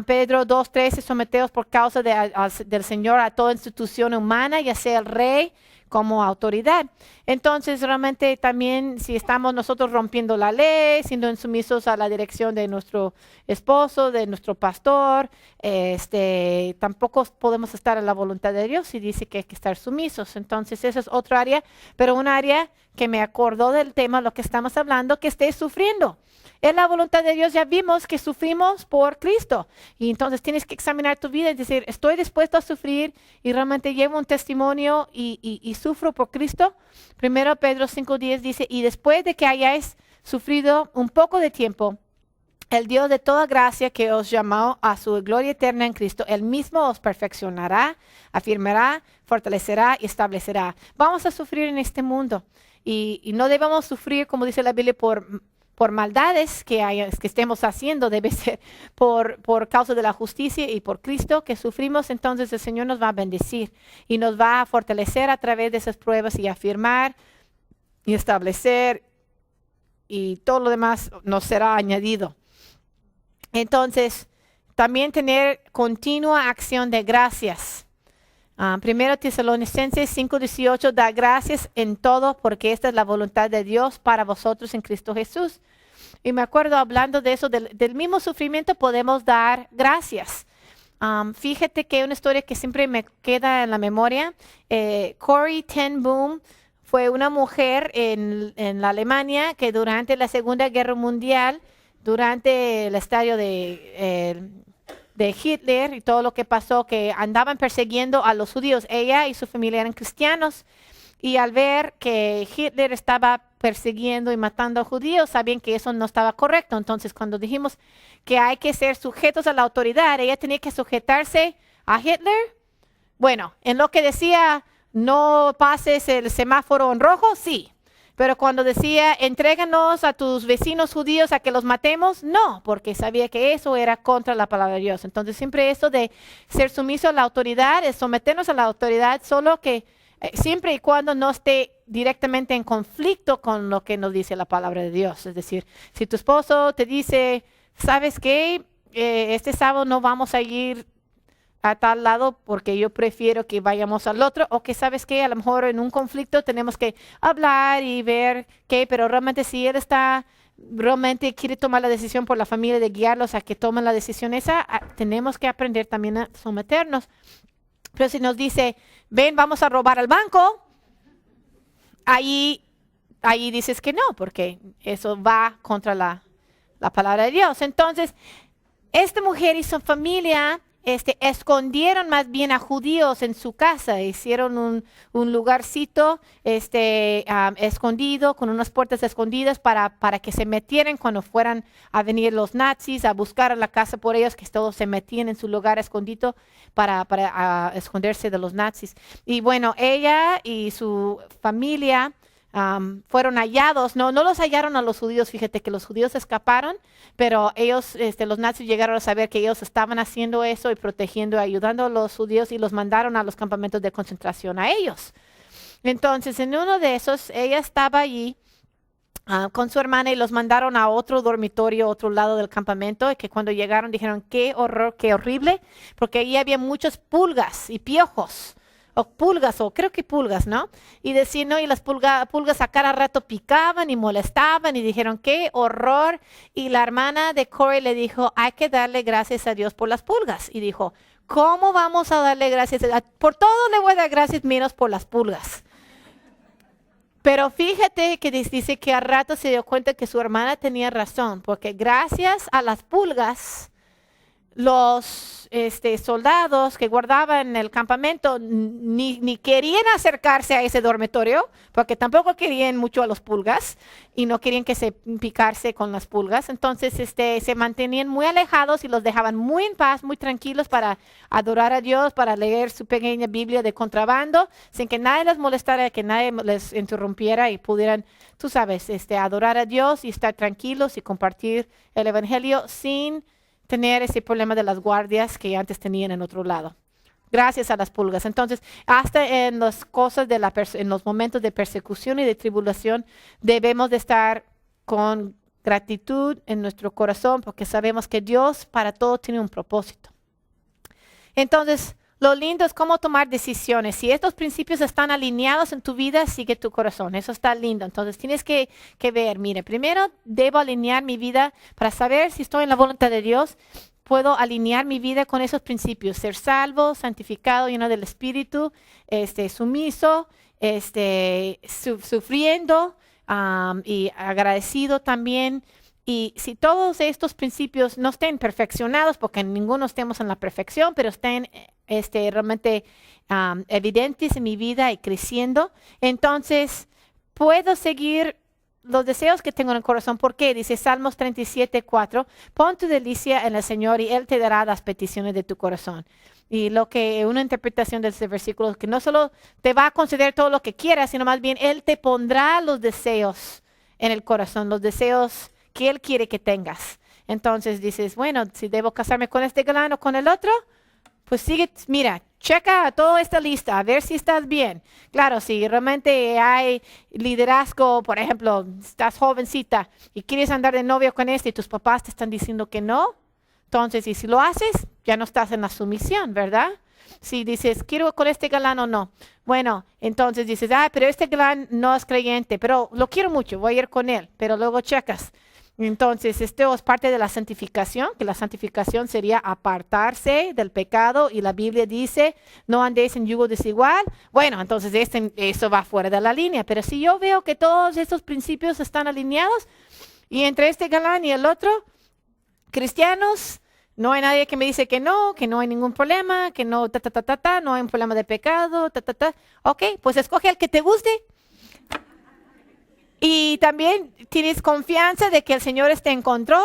Pedro 2:13, someteos por causa del Señor a toda institución humana, ya sea el rey como autoridad. Entonces, realmente también si estamos nosotros rompiendo la ley, siendo insumisos a la dirección de nuestro esposo, de nuestro pastor, tampoco podemos estar en la voluntad de Dios y dice que hay que estar sumisos. Entonces, esa es otra área, pero un área que me acordó del tema, lo que estamos hablando, que estés sufriendo. Es la voluntad de Dios, ya vimos que sufrimos por Cristo. Y entonces tienes que examinar tu vida y decir, ¿estoy dispuesto a sufrir y realmente llevo un testimonio y sufro por Cristo? 1 Pedro 5:10 dice, y después de que hayáis sufrido un poco de tiempo, el Dios de toda gracia que os llamó a su gloria eterna en Cristo, Él mismo os perfeccionará, afirmará, fortalecerá y establecerá. Vamos a sufrir en este mundo y no debemos sufrir, como dice la Biblia, por maldades que estemos haciendo, debe ser por causa de la justicia y por Cristo que sufrimos. Entonces el Señor nos va a bendecir y nos va a fortalecer a través de esas pruebas y afirmar y establecer y todo lo demás nos será añadido. Entonces, también tener continua acción de gracias. 1 Tesalonicenses 5:18, da gracias en todo porque esta es la voluntad de Dios para vosotros en Cristo Jesús. Y me acuerdo hablando de eso, del mismo sufrimiento podemos dar gracias. Fíjate que una historia que siempre me queda en la memoria, Corrie ten Boom fue una mujer en la Alemania que durante la Segunda Guerra Mundial, durante el estadio de Hitler y todo lo que pasó, que andaban persiguiendo a los judíos. Ella y su familia eran cristianos y al ver que Hitler estaba persiguiendo y matando a judíos, sabían que eso no estaba correcto. Entonces, cuando dijimos que hay que ser sujetos a la autoridad, ella tenía que sujetarse a Hitler. Bueno, en lo que decía, no pases el semáforo en rojo, sí. Pero cuando decía, entréganos a tus vecinos judíos a que los matemos, no, porque sabía que eso era contra la palabra de Dios. Entonces, siempre eso de ser sumiso a la autoridad, es someternos a la autoridad, solo que siempre y cuando no esté directamente en conflicto con lo que nos dice la palabra de Dios. Es decir, si tu esposo te dice, ¿sabes qué? Este sábado no vamos a ir a tal lado porque yo prefiero que vayamos al otro, o que sabes que a lo mejor en un conflicto tenemos que hablar y ver qué, pero realmente si él realmente quiere tomar la decisión por la familia de guiarlos a que tomen la decisión esa, tenemos que aprender también a someternos. Pero si nos dice, ven, vamos a robar al banco, ahí dices que no, porque eso va contra la palabra de Dios. Entonces, esta mujer y su familia escondieron más bien a judíos en su casa, hicieron un lugarcito escondido, con unas puertas escondidas para que se metieran cuando fueran a venir los nazis a buscar a la casa por ellos, que todos se metían en su lugar escondido para esconderse de los nazis. Y bueno, ella y su familia fueron hallados, no los hallaron a los judíos, fíjate que los judíos escaparon, pero ellos, los nazis llegaron a saber que ellos estaban haciendo eso y protegiendo, ayudando a los judíos y los mandaron a los campamentos de concentración a ellos. Entonces, en uno de esos, ella estaba allí con su hermana y los mandaron a otro dormitorio, otro lado del campamento, y que cuando llegaron dijeron, qué horror, qué horrible, porque ahí había muchas pulgas y piojos. O pulgas, o creo que pulgas, ¿no? Y decían, no, y las pulgas a cada rato picaban y molestaban y dijeron, qué horror. Y la hermana de Corrie le dijo, hay que darle gracias a Dios por las pulgas. Y dijo, ¿cómo vamos a darle gracias? Por todo le voy a dar gracias menos por las pulgas. Pero fíjate que dice que a rato se dio cuenta que su hermana tenía razón, porque gracias a las pulgas, los soldados que guardaban el campamento ni querían acercarse a ese dormitorio, porque tampoco querían mucho a los pulgas y no querían que se picarse con las pulgas. Entonces se mantenían muy alejados y los dejaban muy en paz, muy tranquilos para adorar a Dios, para leer su pequeña Biblia de contrabando, sin que nadie les molestara, que nadie les interrumpiera y pudieran, tú sabes, adorar a Dios y estar tranquilos y compartir el evangelio sin tener ese problema de las guardias que antes tenían en otro lado. Gracias a las pulgas. Entonces, hasta en las cosas en los momentos de persecución y de tribulación, debemos de estar con gratitud en nuestro corazón, porque sabemos que Dios para todo tiene un propósito. Entonces, lo lindo es cómo tomar decisiones. Si estos principios están alineados en tu vida, sigue tu corazón. Eso está lindo. Entonces tienes que ver, mire, primero debo alinear mi vida para saber si estoy en la voluntad de Dios. Puedo alinear mi vida con esos principios. Ser salvo, santificado, lleno del Espíritu, sumiso, sufriendo y agradecido también. Y si todos estos principios no estén perfeccionados, porque ninguno estemos en la perfección, pero estén realmente evidentes en mi vida y creciendo, entonces puedo seguir los deseos que tengo en el corazón. ¿Por qué? Dice Salmos 37:4, pon tu delicia en el Señor y Él te dará las peticiones de tu corazón. Y una interpretación de ese versículo es que no solo te va a conceder todo lo que quieras, sino más bien Él te pondrá los deseos en el corazón, los deseos que Él quiere que tengas. Entonces dices, bueno, si debo casarme con este galán o con el otro, pues sigue, mira, checa toda esta lista, a ver si estás bien. Claro, si realmente hay liderazgo, por ejemplo, estás jovencita y quieres andar de novio con este y tus papás te están diciendo que no, entonces, y si lo haces, ya no estás en la sumisión, ¿verdad? Si dices, quiero con este galán o no. Bueno, entonces dices, pero este galán no es creyente, pero lo quiero mucho, voy a ir con él. Pero luego checas. Entonces, esto es parte de la santificación, que la santificación sería apartarse del pecado y la Biblia dice, no andéis en yugo desigual. Bueno, entonces eso va fuera de la línea. Pero si yo veo que todos estos principios están alineados y entre este galán y el otro, cristianos, no hay nadie que me dice que no hay ningún problema, que no, no hay un problema de pecado, Ok, pues escoge el que te guste. Y también tienes confianza de que el Señor esté en control.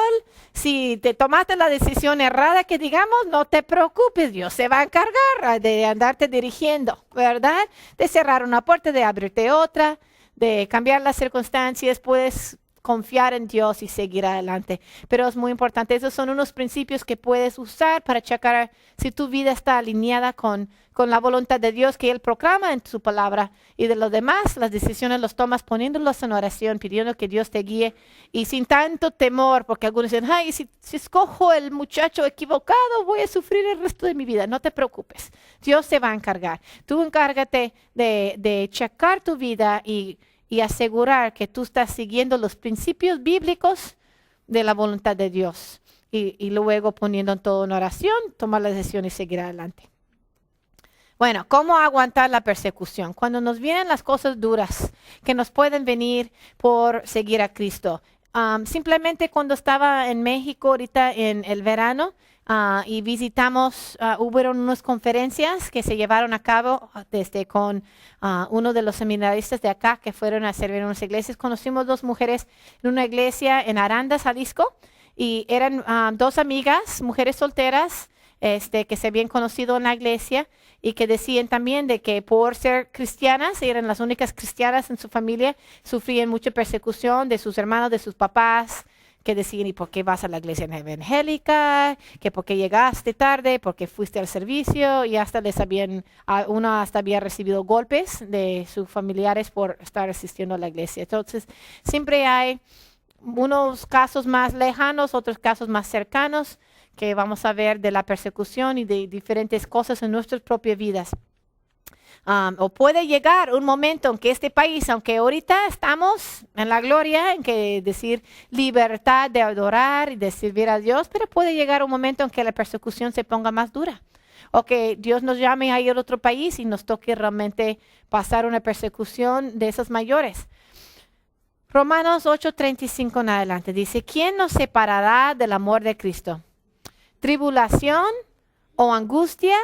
Si te tomaste la decisión errada, que digamos, no te preocupes, Dios se va a encargar de andarte dirigiendo, ¿verdad? De cerrar una puerta, de abrirte otra, de cambiar las circunstancias, puedes confiar en Dios y seguir adelante. Pero es muy importante, esos son unos principios que puedes usar para checar si tu vida está alineada con la voluntad de Dios que Él proclama en su palabra. Y de lo demás, las decisiones los tomas poniéndolos en oración, pidiendo que Dios te guíe y sin tanto temor, porque algunos dicen, si escojo el muchacho equivocado, voy a sufrir el resto de mi vida. No te preocupes, Dios se va a encargar. Tú encárgate de checar tu vida y asegurar que tú estás siguiendo los principios bíblicos de la voluntad de Dios. Y luego poniendo todo en oración, tomar la decisión y seguir adelante. Bueno, ¿cómo aguantar la persecución? Cuando nos vienen las cosas duras que nos pueden venir por seguir a Cristo. Simplemente cuando estaba en México ahorita en el verano, y visitamos, hubo unas conferencias que se llevaron a cabo con uno de los seminaristas de acá que fueron a servir en unas iglesias. Conocimos dos mujeres en una iglesia en Arandas, Jalisco, y eran dos amigas, mujeres solteras, que se habían conocido en la iglesia y que decían también de que por ser cristianas, eran las únicas cristianas en su familia, sufrían mucha persecución de sus hermanos, de sus papás, que decían, ¿y por qué vas a la iglesia evangélica? ¿Que por qué llegaste tarde? ¿Por qué fuiste al servicio? Y hasta uno hasta había recibido golpes de sus familiares por estar asistiendo a la iglesia. Entonces, siempre hay unos casos más lejanos, otros casos más cercanos, que vamos a ver de la persecución y de diferentes cosas en nuestras propias vidas. O puede llegar un momento en que este país, aunque ahorita estamos en la gloria, en que decir libertad de adorar y de servir a Dios, pero puede llegar un momento en que la persecución se ponga más dura. O que Dios nos llame a ir a otro país y nos toque realmente pasar una persecución de esas mayores. Romanos 8:35 en adelante dice, ¿quién nos separará del amor de Cristo? ¿Tribulación o angustia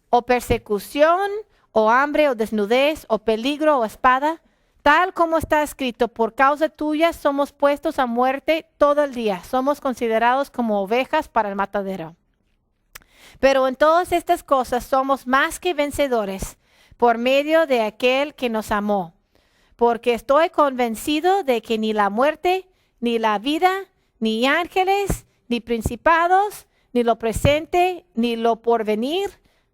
o persecución o hambre o desnudez o peligro o espada? Tal como está escrito, por causa tuya somos puestos a muerte todo el día. Somos considerados como ovejas para el matadero. Pero en todas estas cosas somos más que vencedores por medio de aquel que nos amó. Porque estoy convencido de que ni la muerte, ni la vida, ni ángeles, ni principados, ni lo presente, ni lo porvenir,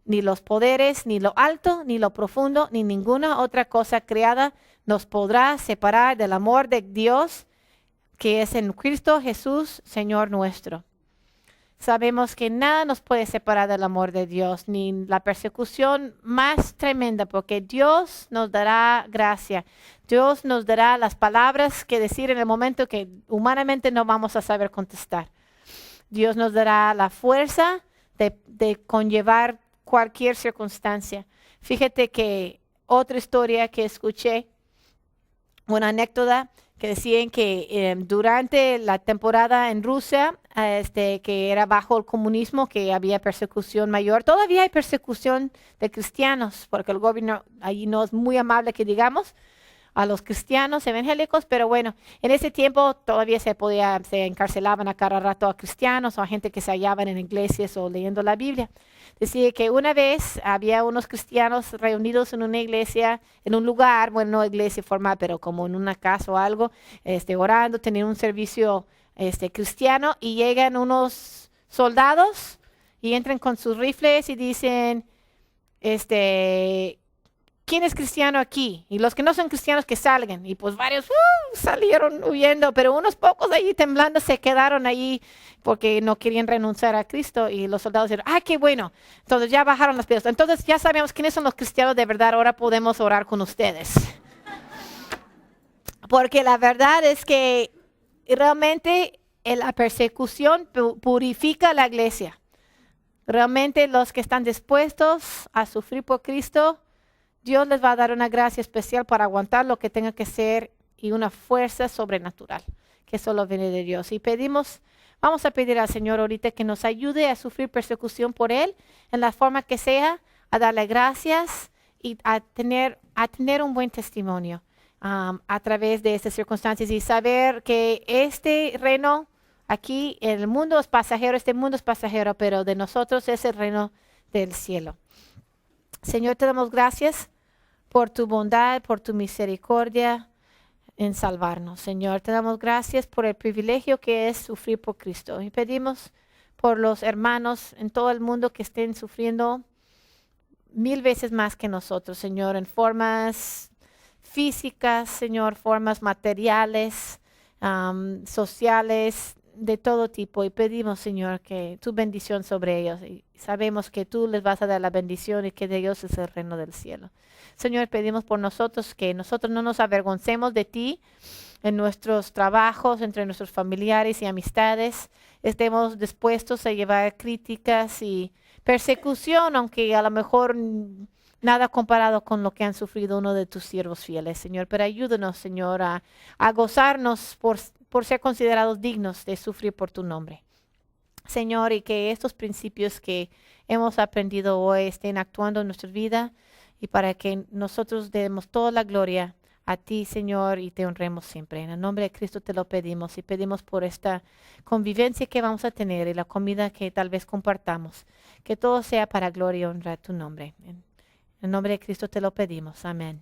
ni los poderes, ni lo alto, ni lo profundo, ni ninguna otra cosa creada nos podrá separar del amor de Dios que es en Cristo Jesús, Señor nuestro. Sabemos que nada nos puede separar del amor de Dios, ni la persecución más tremenda, porque Dios nos dará gracia. Dios nos dará las palabras que decir en el momento que humanamente no vamos a saber contestar. Dios nos dará la fuerza de conllevar cualquier circunstancia. Fíjate que otra historia que escuché, una anécdota que decían que durante la temporada en Rusia, que era bajo el comunismo, que había persecución mayor. Todavía hay persecución de cristianos, porque el gobierno allí no es muy amable, que digamos, a los cristianos evangélicos, pero bueno, en ese tiempo todavía se encarcelaban a cada rato a cristianos o a gente que se hallaban en iglesias o leyendo la Biblia. Decía que una vez había unos cristianos reunidos en una iglesia, en un lugar, bueno, no iglesia formal, pero como en una casa o algo, orando, tenían un servicio cristiano, y llegan unos soldados y entran con sus rifles y dicen, ¿quién es cristiano aquí? Y los que no son cristianos que salgan. Y pues varios salieron huyendo, pero unos pocos ahí temblando se quedaron ahí porque no querían renunciar a Cristo. Y los soldados dijeron, ¡ah, qué bueno! Entonces ya bajaron las piedras. Entonces ya sabemos quiénes son los cristianos de verdad. Ahora podemos orar con ustedes. Porque la verdad es que realmente la persecución purifica la iglesia. Realmente los que están dispuestos a sufrir por Cristo, Dios les va a dar una gracia especial para aguantar lo que tenga que ser y una fuerza sobrenatural que solo viene de Dios. Y vamos a pedir al Señor ahorita que nos ayude a sufrir persecución por Él en la forma que sea, a darle gracias y a tener un buen testimonio a través de estas circunstancias y saber que este reino aquí, el mundo es pasajero, este mundo es pasajero, pero de nosotros es el reino del cielo. Señor, te damos gracias por tu bondad, por tu misericordia en salvarnos. Señor, te damos gracias por el privilegio que es sufrir por Cristo. Y pedimos por los hermanos en todo el mundo que estén sufriendo 1000 veces más que nosotros, Señor, en formas físicas, Señor, formas materiales, sociales, de todo tipo. Y pedimos, Señor, que tu bendición sobre ellos. Y sabemos que tú les vas a dar la bendición y que de Dios es el reino del cielo. Señor, pedimos por nosotros que nosotros no nos avergoncemos de ti en nuestros trabajos, entre nuestros familiares y amistades. Estemos dispuestos a llevar críticas y persecución, aunque a lo mejor nada comparado con lo que han sufrido uno de tus siervos fieles, Señor. Pero ayúdanos, Señor, a gozarnos por ser considerados dignos de sufrir por tu nombre. Señor, y que estos principios que hemos aprendido hoy estén actuando en nuestra vida y para que nosotros demos toda la gloria a ti, Señor, y te honremos siempre. En el nombre de Cristo te lo pedimos y pedimos por esta convivencia que vamos a tener y la comida que tal vez compartamos. Que todo sea para gloria y honra a tu nombre. En el nombre de Cristo te lo pedimos. Amén.